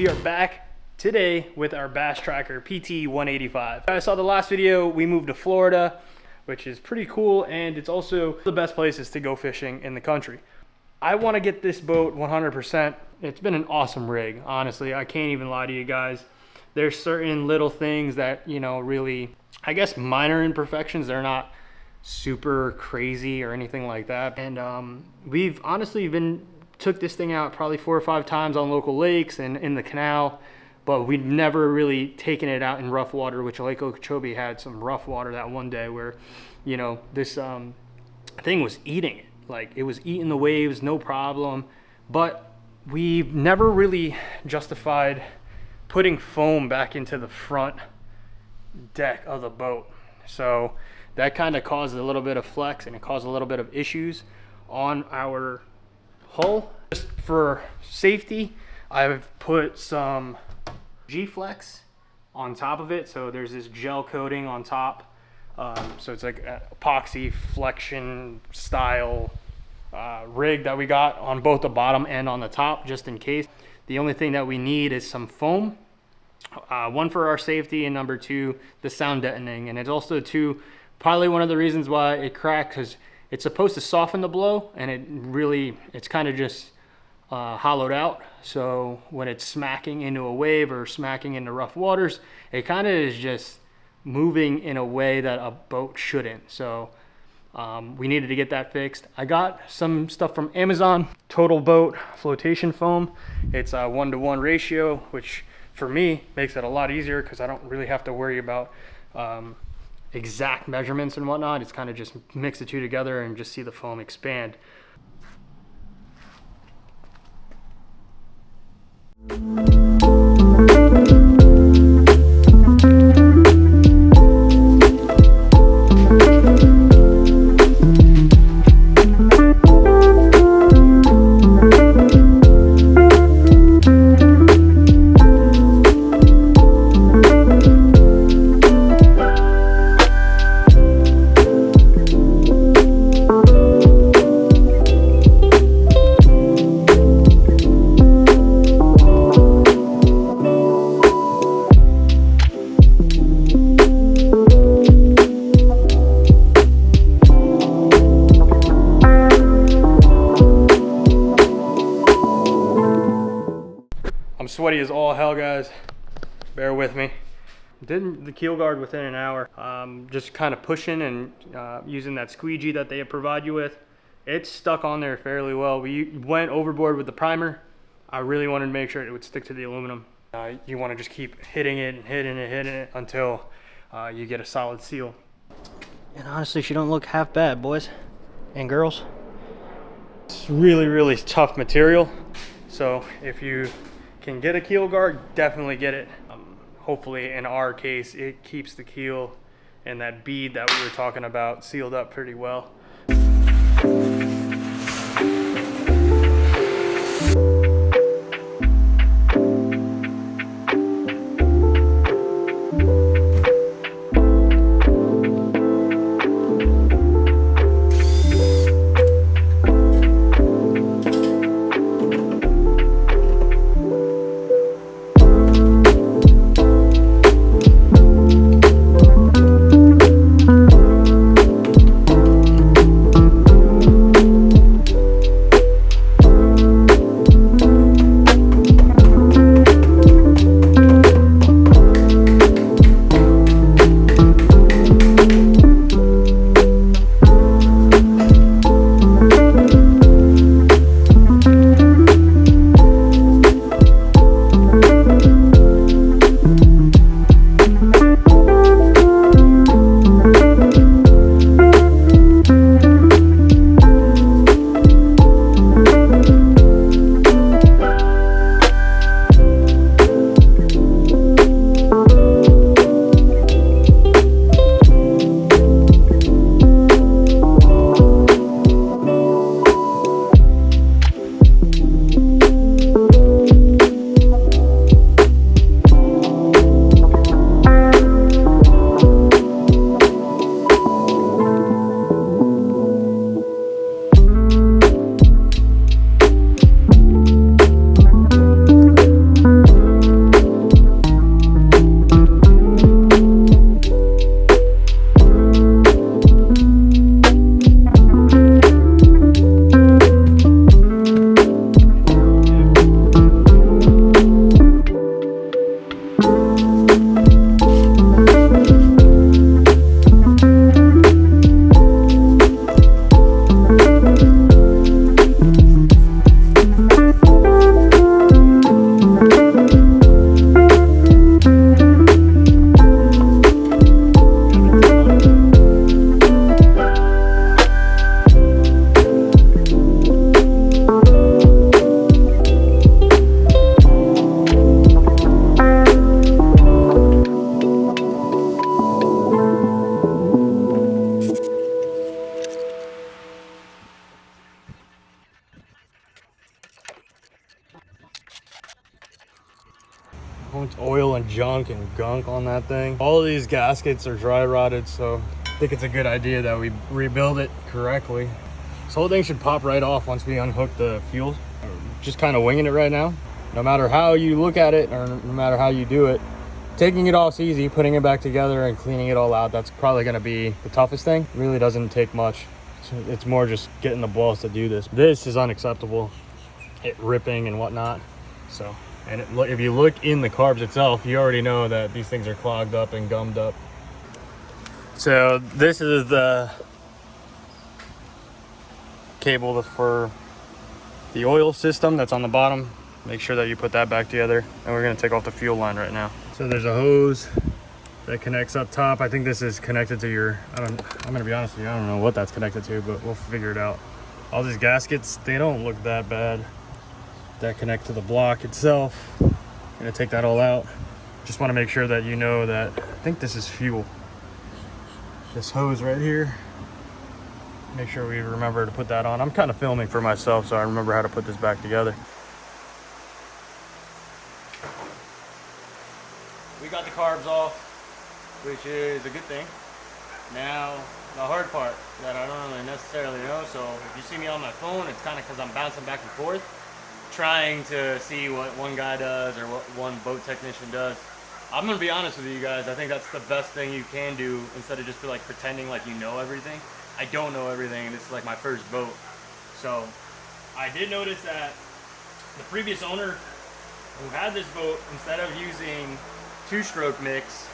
we are back today with our bass tracker PT 185. I saw the last video, we moved to Florida, which is pretty cool, and it's also the best places to go fishing in the country. I want to get this boat 100%. It's been an awesome rig, honestly. I can't even lie to you guys. There's certain little things that, you know, really, I guess minor imperfections. They're not super crazy or anything like that. And we've honestly took this thing out probably 4 or 5 times on local lakes and in the canal, but we'd never really taken it out in rough water, which Lake Okeechobee had some rough water that one day where, you know, this thing was eating it. Like, it was eating the waves, no problem. But we've never really justified putting foam back into the front deck of the boat. So that kind of caused a little bit of flex, and it caused a little bit of issues on our hull. Just for safety, I've put some G-Flex on top of it. So there's this gel coating on top. So it's like an epoxy flexion style rig that we got on both the bottom and on the top, just in case. The only thing that we need is some foam. One for our safety, and number 2, the sound deadening. And it's also probably one of the reasons why it cracked, because it's supposed to soften the blow, and it's kind of just hollowed out. So when it's smacking into a wave or smacking into rough waters, it kind of is just moving in a way that a boat shouldn't. So we needed to get that fixed. I got some stuff from Amazon, Total Boat flotation foam. It's a 1-to-1 ratio, which for me makes it a lot easier because I don't really have to worry about exact measurements and whatnot. It's kind of just mix the two together and just see the foam expand. I'm sweaty as all hell, guys. Bear with me. Did the keel guard within an hour. Just kind of pushing and using that squeegee that they provide you with. It's stuck on there fairly well. We went overboard with the primer. I really wanted to make sure it would stick to the aluminum. You want to just keep hitting it and hitting it until you get a solid seal. And honestly, she don't look half bad, boys and girls. It's really, really tough material. So if you can get a keel guard, definitely get it. Hopefully in our case, it keeps the keel and that bead that we were talking about sealed up pretty well. much oil and junk and gunk on that thing. All of these gaskets are dry rotted, so I think it's a good idea that we rebuild it correctly. This whole thing should pop right off once we unhook the fuel. Just kind of winging it right now. No matter how you look at it or no matter how you do it, taking it off's easy. Putting it back together and cleaning it all out, that's probably going to be the toughest thing. It really doesn't take much. It's more just getting the balls to do this. This is unacceptable, it ripping and whatnot. So, and if you look in the carbs itself, you already know that these things are clogged up and gummed up. So this is the cable for the oil system that's on the bottom. Make sure that you put that back together, and we're going to take off the fuel line right now. So there's a hose that connects up top. I think this is connected to your, I'm going to be honest with you, I don't know what that's connected to, but we'll figure it out. All these gaskets, they don't look that bad. That connect to the block itself. I'm going to take that all out. Just want to make sure that you know that, I think this is fuel. This hose right here. Make sure we remember to put that on. I'm kind of filming for myself, so I remember how to put this back together. We got the carbs off, which is a good thing. Now, the hard part that I don't really necessarily know, so if you see me on my phone, it's kind of because I'm bouncing back and forth, trying to see what one guy does or what one boat technician does. I'm gonna be honest with you guys, I think that's the best thing you can do instead of just like pretending like you know everything. I don't know everything, and this is like my first boat. So I did notice that the previous owner who had this boat, instead of using two-stroke mix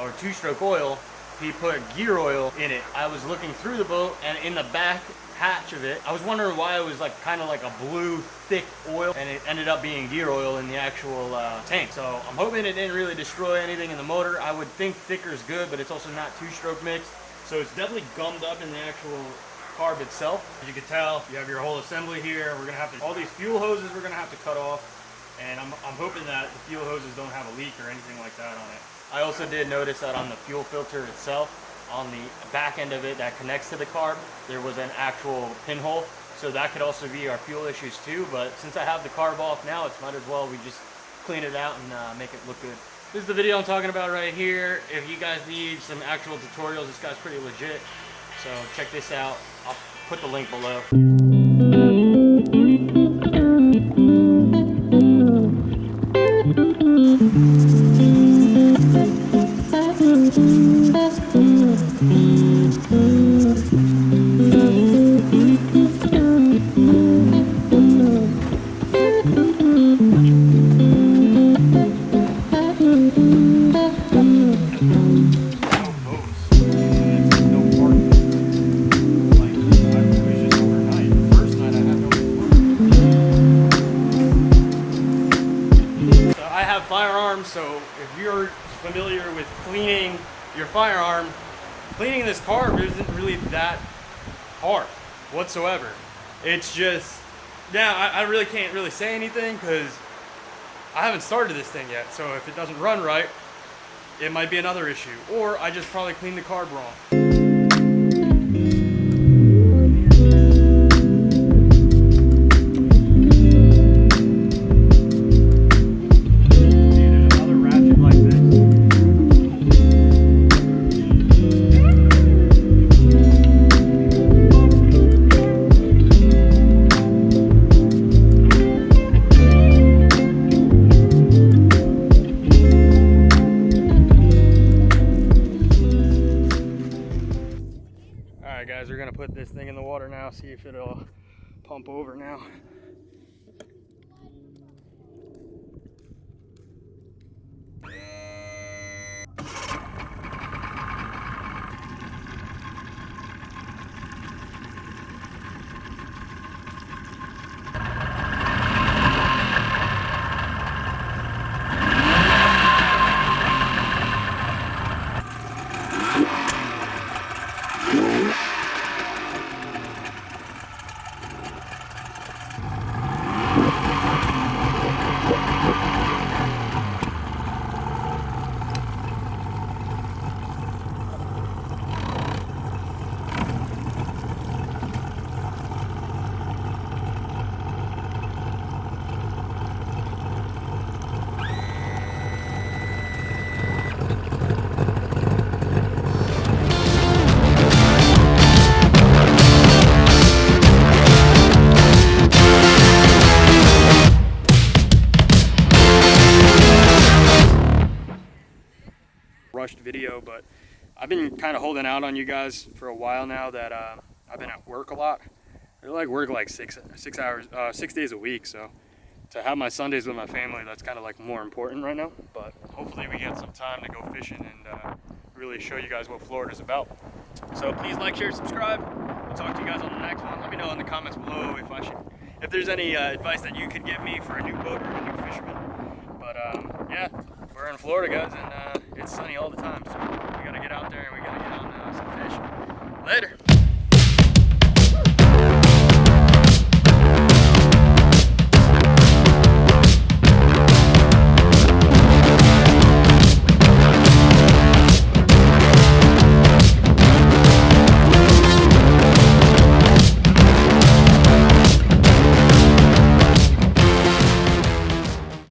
or two-stroke oil, he put gear oil in it. I was looking through the boat, and in the back hatch of it, I was wondering why it was like kind of like a blue thick oil, and it ended up being gear oil in the actual tank. So I'm hoping it didn't really destroy anything in the motor. I would think thicker is good, but it's also not two-stroke mixed, so it's definitely gummed up in the actual carb itself. As you can tell, you have your whole assembly here. We're gonna have to, all these fuel hoses we're gonna have to cut off, and I'm hoping that the fuel hoses don't have a leak or anything like that on it. I also did notice that on the fuel filter itself, on the back end of it that connects to the carb, there was an actual pinhole. So that could also be our fuel issues too, but since I have the carb off now, it's might as well we just clean it out and make it look good. This is the video I'm talking about right here. If you guys need some actual tutorials, this guy's pretty legit. So check this out. I'll put the link below. Firearms, so if you're familiar with cleaning your firearm, cleaning this carb isn't really that hard whatsoever. It's just, now I really can't really say anything because I haven't started this thing yet, so if it doesn't run right, it might be another issue, or I just probably cleaned the carb wrong. Guys, we're gonna put this thing in the water now, see if it'll pump over now. rushed video, but I've been kind of holding out on you guys for a while now that I've been at work a lot. I like work like 6 days a week, so to have my Sundays with my family, that's kind of like more important right now. But hopefully we get some time to go fishing and really show you guys what Florida's about. So please like, share, subscribe. We'll talk to you guys on the next one. Let me know in the comments below if there's any advice that you could give me for a new boater and a new fisherman. But yeah, we're in Florida, guys, and it's sunny all the time.